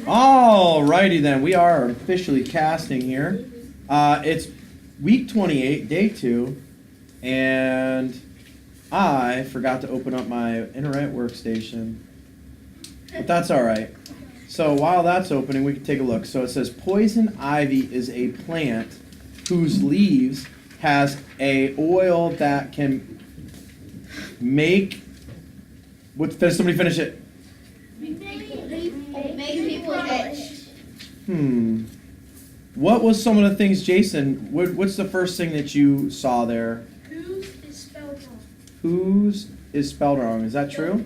Alrighty then, we are officially casting here. It's week 28, day 2, and I forgot to open up my internet workstation, but that's alright. So while that's opening, we can take a look. So it says poison ivy is a plant whose leaves has a oil that can make, somebody finish it. What was some of the things, Jason? What's the first thing that you saw there? Whose is spelled wrong. Whose is spelled wrong? Is that true?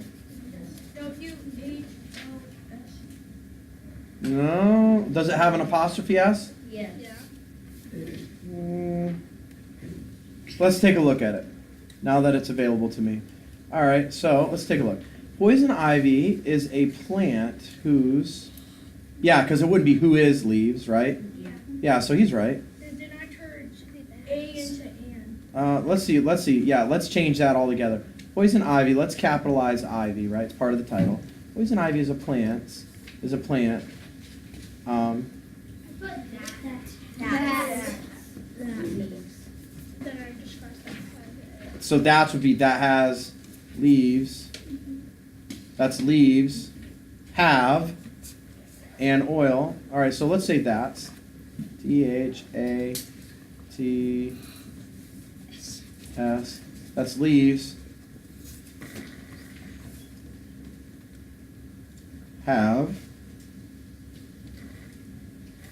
W-H-O-S. No. Does it have an apostrophe S? Yeah. Let's take a look at it now that it's available to me. All right, so let's take a look. Poison ivy is a plant whose, because it would be who is leaves, right? Yeah, so he's right. Then I turned A into N. Let's see. Yeah, let's change that all together. Poison ivy, let's capitalize ivy, right? It's part of the title. Poison ivy is a plant. So that would be that has leaves. That's leaves, have, and oil. All right, so let's say that's T-H-A-T-S. That's leaves, have,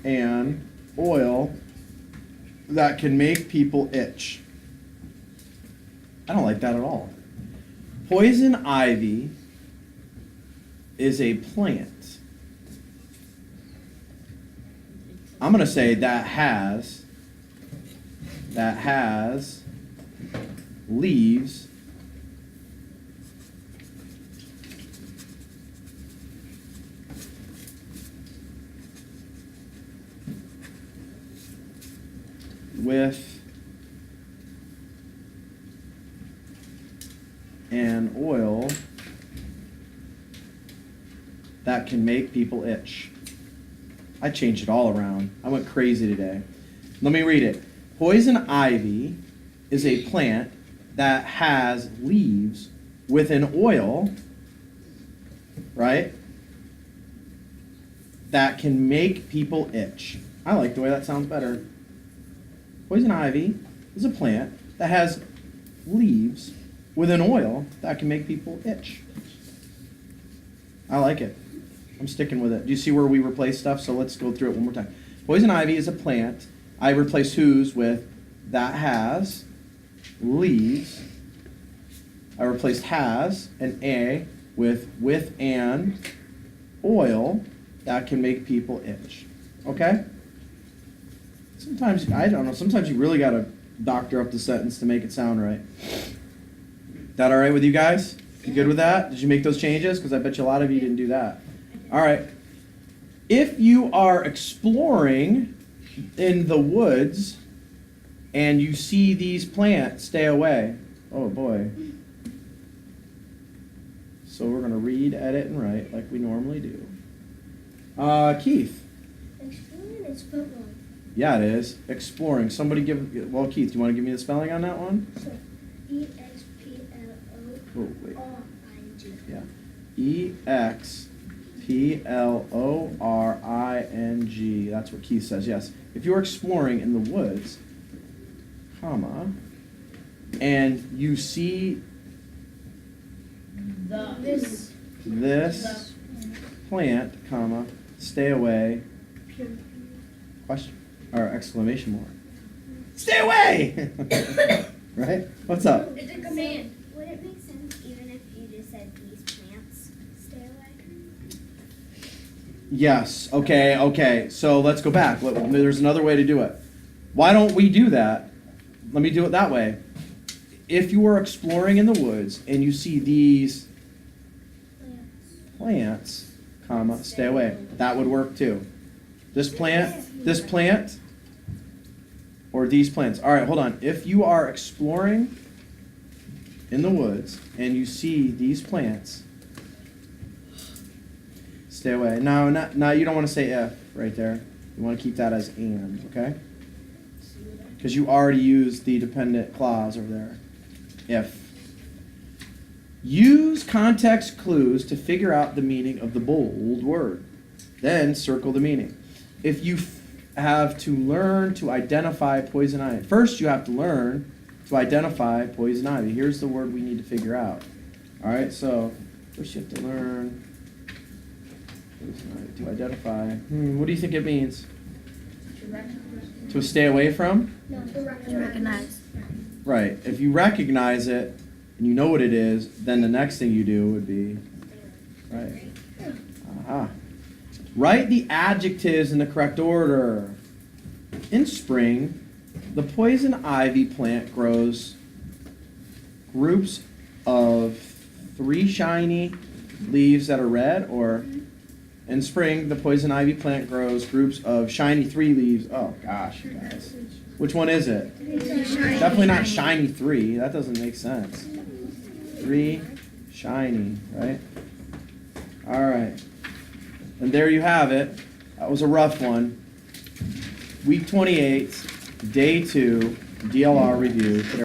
and oil that can make people itch. I don't like that at all. Poison ivy is a plant. I'm going to say that has leaves with an oil that can make people itch. I changed it all around. I went crazy today. Let me read it. Poison ivy is a plant that has leaves with an oil, right, that can make people itch. I like the way that sounds better. Poison ivy is a plant that has leaves with an oil that can make people itch. I like it. I'm sticking with it. Do you see where we replace stuff? So let's go through it one more time. Poison ivy is a plant. I replace whose with that has leaves. I replaced has and a with an oil that can make people itch. Okay? Sometimes, I don't know, sometimes you really got to doctor up the sentence to make it sound right. That all right with you guys? You good with that? Did you make those changes? Because I bet you a lot of you didn't do that. All right. If you are exploring in the woods and you see these plants, stay away. Oh boy. So we're going to read, edit, and write like we normally do. Keith. Exploring is spelled wrong. Yeah, it is. Exploring. Somebody give, well, Keith, do you want to give me the spelling on that one? So, E-X-P-L-O-R-I-N-G. Yeah. E-X-P-L-O-R-I-N-G. That's what Keith says, yes. If you're exploring in the woods, comma, and you see this plant, comma, stay away, question, or exclamation mark. Stay away! Right? What's up? It's a command. Would it make sense even if you just said these plants stay away? Yes. Okay. So let's go back. There's another way to do it. Why don't we do that? Let me do it that way. If you are exploring in the woods and you see these plants, comma, stay away. That would work too. This plant, or these plants. All right, hold on. If you are exploring in the woods and you see these plants, Stay away. No, you don't want to say if right there. You want to keep that as and, okay? Because you already used the dependent clause over there. If. Use context clues to figure out the meaning of the bold word. Then circle the meaning. If you have to learn to identify poison ivy. First, you have to learn to identify poison ivy. Here's the word we need to figure out. All right, so first you have to learn to identify. What do you think it means? To stay away from? No, to recognize. Right. If you recognize it and you know what it is, then the next thing you do would be, right. Aha. Write the adjectives in the correct order. In spring, the poison ivy plant grows groups of 3 shiny leaves that are red, or in spring, the poison ivy plant grows groups of shiny 3 leaves. Oh gosh, you guys. Which one is it? Definitely not shiny 3. That doesn't make sense. 3 shiny, right? All right. And there you have it. That was a rough one. Week 28, day 2, DLR review.